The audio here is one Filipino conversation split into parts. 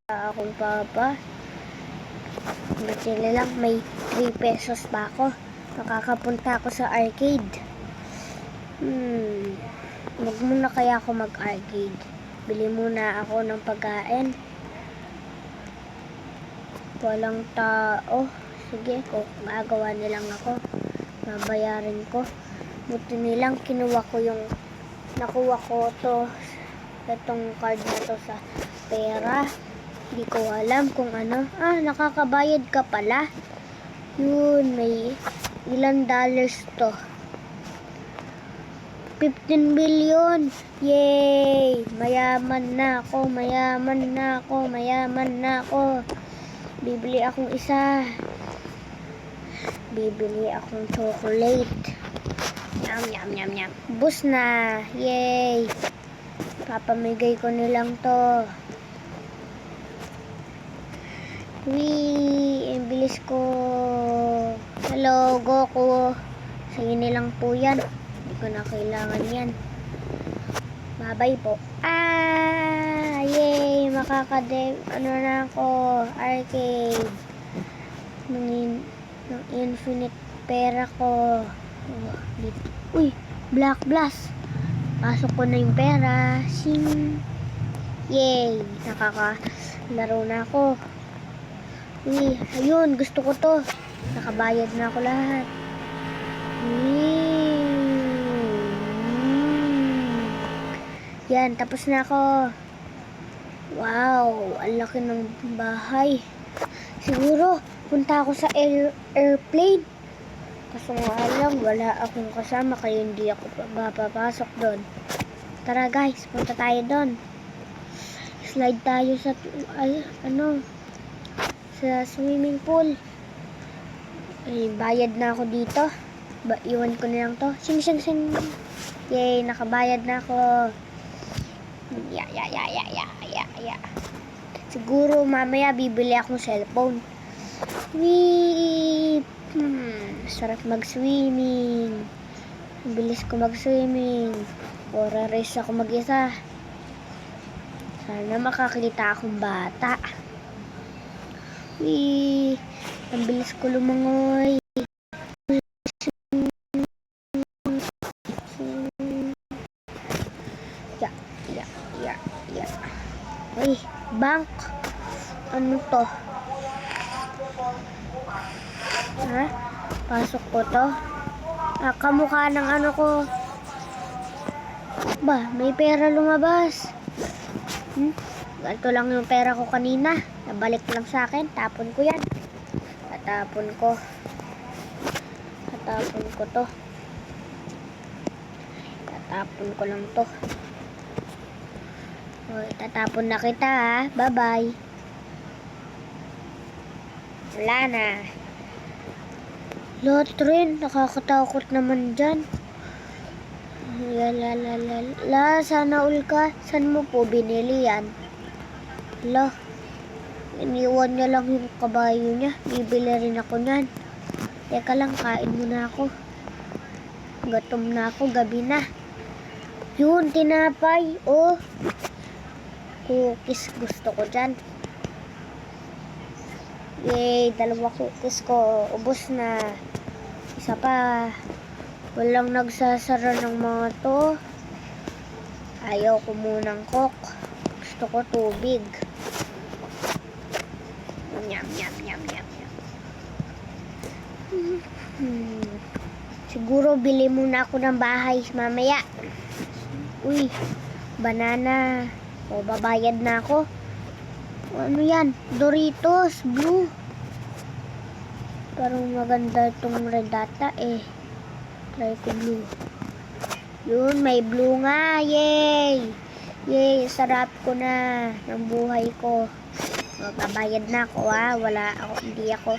akong papa. Matili lang, may 3 pesos pa ako. Makakapunta ako sa arcade. Huwag muna kaya ako mag-arcade. Bili muna ako ng pagkain. Walang tao. Sige, kung magawa nilang ako, babayarin ko. Buti nilang nakuha ko itong card na to sa pera. Hindi ko alam kung ano. Nakakabayad ka pala. Yun, may ilang dollars to. 15 billion. Yay! Mayaman na ako, mayaman na ako, mayaman na ako. Bibili akong isa. Bibili akong chocolate. Yum, yum, yum, yum. Bus na. Yay! Papamigay ko nilang to. Wee! Ang bilis ko. Hello, Goku. Sa'yo nilang po yan. Hindi ko na kailangan yan. Bye-bye po. Yay! Ano na ako. Arcade. Ng infinite pera ko. Uy! Black Blast. Pasok ko na yung pera. Sing! Yay! Nakakalaro na ako. Uy! Ayun! Gusto ko to. Nakabayad na ako lahat. Yan, tapos na ako. Wow, ang laki ng bahay. Siguro, punta ako sa airplane. Kaso nga lang, wala akong kasama, kaya hindi ako papapasok doon. Tara guys, punta tayo doon. Slide tayo sa, sa swimming pool. Bayad na ako dito. Iwan ko na lang to. Sing, sing, sing. Yay, nakabayad na ako. Ya. Siguro mamaya bibili akong cellphone. Sarap mag-swimming. Bilis ko mag-swimming. Ora race ako mag-isa. Sana makakita akong bata. Ang bilis ko lumangoy. Ya. Uy, bank. Ano to? Pasok ko to. Kamukha ng ano ko. Ba, may pera lumabas. Ganito lang yung pera ko kanina. Nabalik lang sa akin. Tapon ko yan. Tatapon ko to. Tatapon ko lang to. Tatapon na kita ha. Bye-bye. Wala na. Lotrin, nakakatakot naman dyan. Sana all ka. Saan mo po binili yan? Iniwan niya lang yung kabayo niya. Bibili rin ako niyan. Teka lang, kain muna ako. Gutom na ako, gabi na. Yun, tinapay. Cookies gusto ko dyan. Yay, 2 cookies ko. Ubos na. Isa pa. Walang nagsasara ng mga to. Ayaw ko munang coke. Gusto ko tubig. Yum. Siguro bili muna ako ng bahay mamaya. Uy, banana. Babayad na ako. Ano yan? Doritos blue. Parang maganda itong red data eh. Try ko blue. Yun, may blue nga. Yay! Sarap ko na ng buhay ko. Babayad na ako hindi ako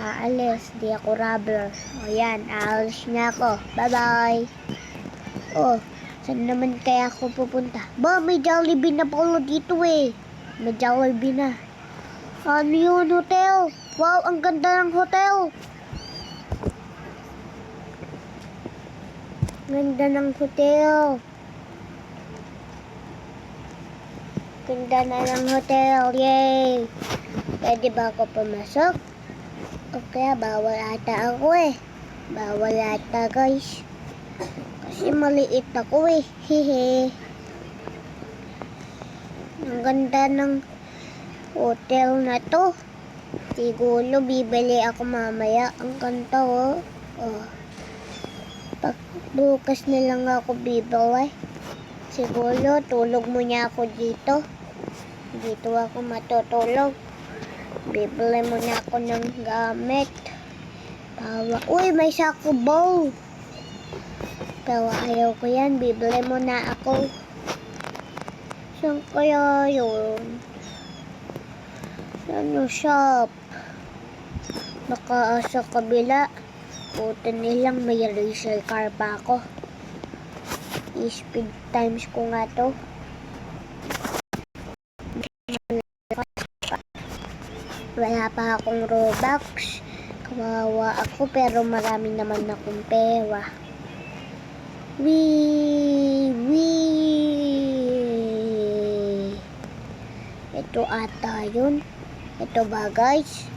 aalis. Hindi ako robber. Yan, aalis na ako. Bye-bye. Saan naman kaya ako pupunta? May Jollibee na pala dito eh. May Jollibee na. Ano yun, hotel? Wow, ang ganda ng hotel. Ganda ng hotel. ganda na ng hotel. Yay! Pwede ba ako pumasok? O kaya bawal ata ako eh. Bawal ata guys. Kasi maliit ako eh. Hehe. Ang ganda ng hotel na to. Siguro bibili ako mamaya. Ang ganda oh. Oh. Bukas na lang ako bibili. Siguro tulog muna ako dito. Dito ako matutulog. Bibili muna ako ng gamit. Uy, may sako bowl. Pero ayaw ko yan. Bibili muna ako. Saan kaya yun? Saan yung shop? Baka sa kabila. Puto nilang may racer car pa ako. I-speed times ko nga to. Wala pa akong Robux. Kawawa ako pero marami naman akong pera. Ito ata yun. Ito ba guys?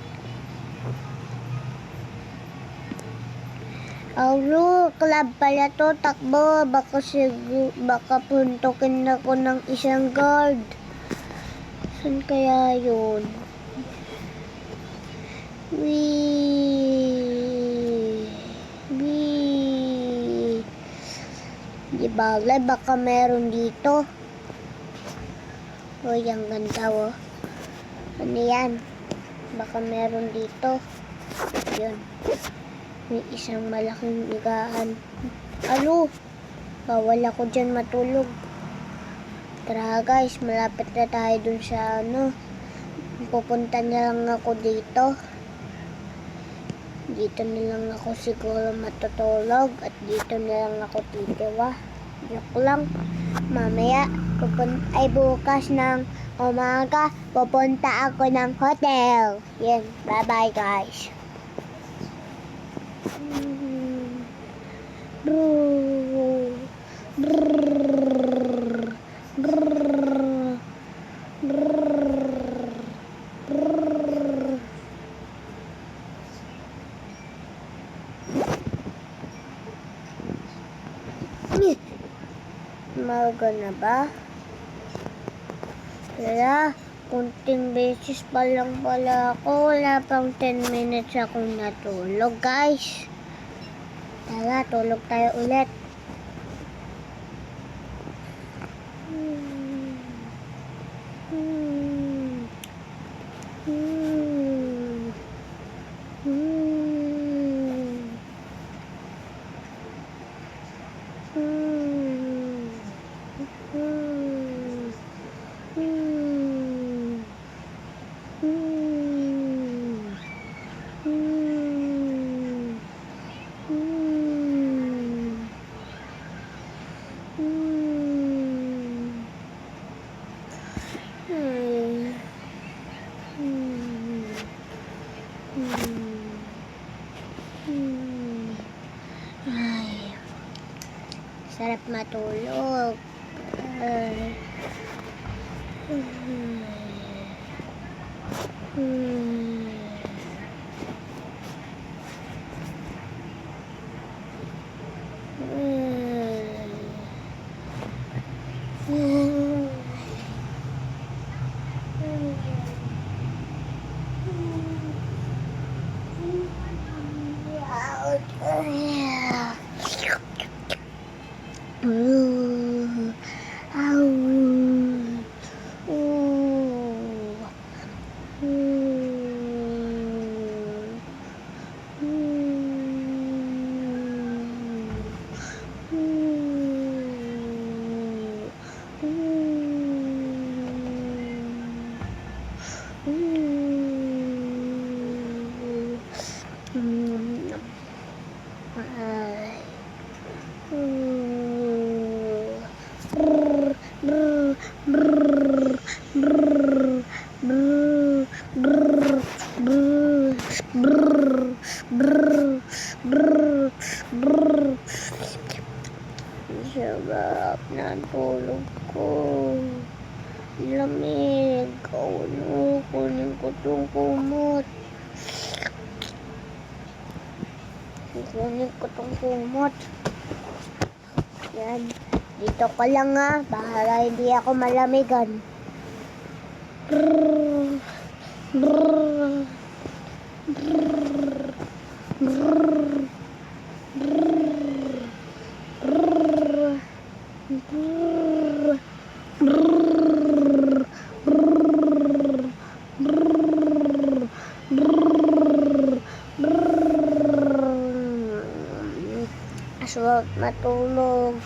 Club pala to. Takbo. Baka puntokin ako ng isang guard. Saan kaya yun? Di bale, baka meron dito. Uy, ang ganda oh. Ano yan? Baka meron dito. Yun. May isang malaking higaan. Alo! Bawal ako dyan matulog. Tara guys, malapit na tayo dun sa ano. Pupunta na lang ako dito. Dito na lang ako siguro matutulog. At dito na lang ako titiwa. Joke lang. Mamaya, bukas ng umaga, pupunta ako ng hotel. Yan, bye-bye guys. Umaga na ba? Kaya, kunting beses pa lang pala ako. Wala pang 10 minutes akong natulog, guys. Tara, tulog tayo ulit. Ay, sarap matulog. Sarap ng tulog ko. Lamig. Kukunin ko tong kumot. Kukunin ko tong kumot. Yan. Dito ka lang ha. Para hindi ako malamigan. Brrr. Brrr. Brrr. Brrr. Brrr. Brrr. Brrr. Aswag matulog.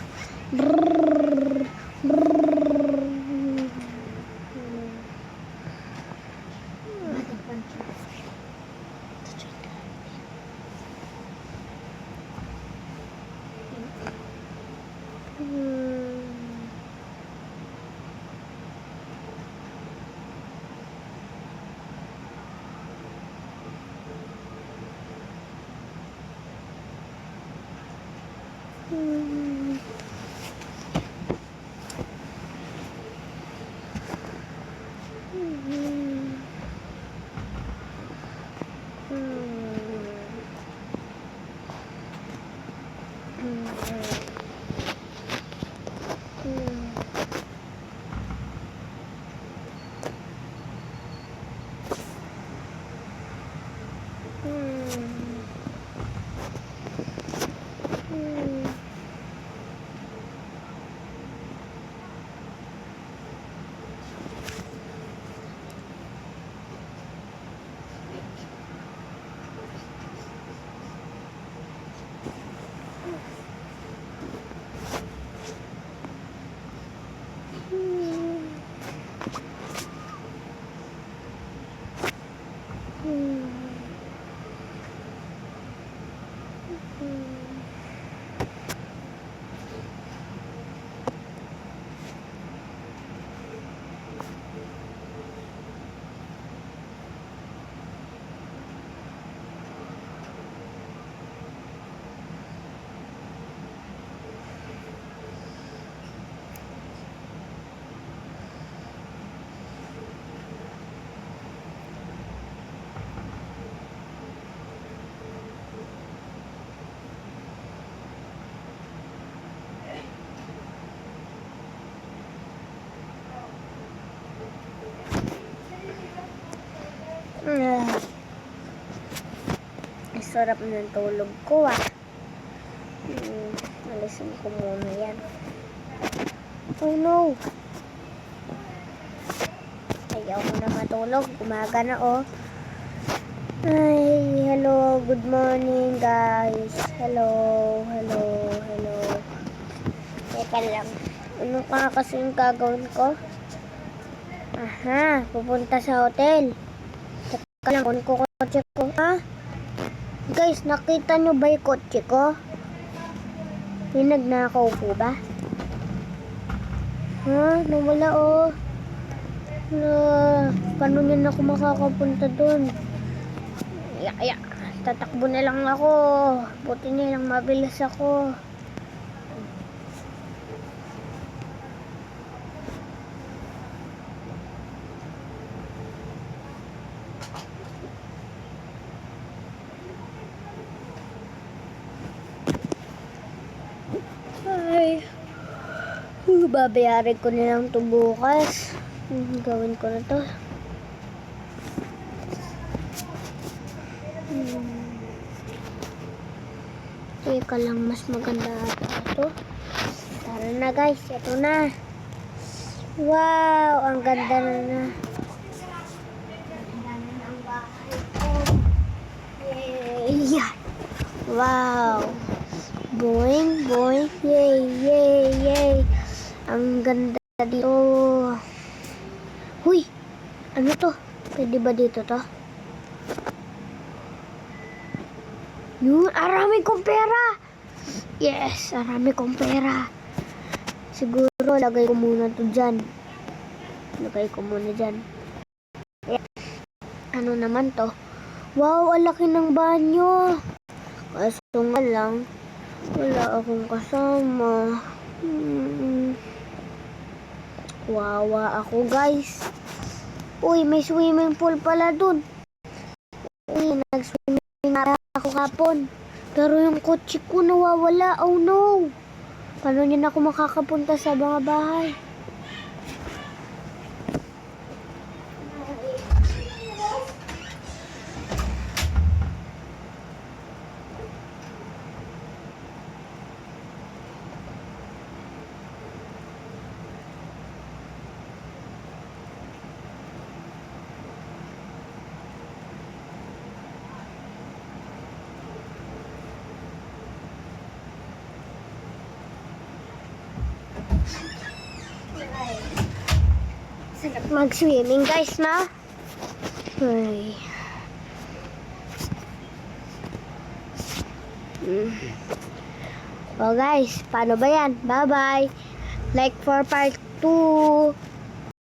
Sarap ng tulog ko ah. Alisin ko muna yan. Oh no! Ayaw ko na matulog. Umaga na oh. Ay, hello. Good morning guys. Hello. Hello. Hello. Teka lang. Ano pa kasi yung gagawin ko? Aha, pupunta sa hotel. Teka lang, kunin ko kotse ko ha. Guys, nakita nyo ba yung kotse ko? Nagnakaw po ba? Ha? Nawala oh. Paano nyo na ako makakapunta dun? Tatakbo na lang ako. Buti na lang mabilis ako. Ay, babayarin ko na lang ito bukas. Gawin ko na to. Teka lang, mas maganda ata ito. Tara na guys, ito na. Wow, ang ganda na. Ganda na ng bahay ko. Yay! Wow! Boing, boing, yay, yay, yay. Ang ganda dito. Huy! Ano to? Pwede ba dito to? Yun, arami kong pera! Yes, arami kong pera. Siguro, lagay ko muna to dyan. Lagay ko muna dyan. Ano naman to? Wow, ang laki ng banyo. Kaso nga lang, wala akong kasama. Wawa ako guys. Uy, may swimming pool pala dun. Uy, nag-swimming na ako kapon. Pero yung kotse ko nawawala. Oh no! Paano niya na ako makakapunta sa mga bahay? Sarap mag-swimming guys na. Ay. So guys, paano ba yan? Bye-bye. Like for part 2.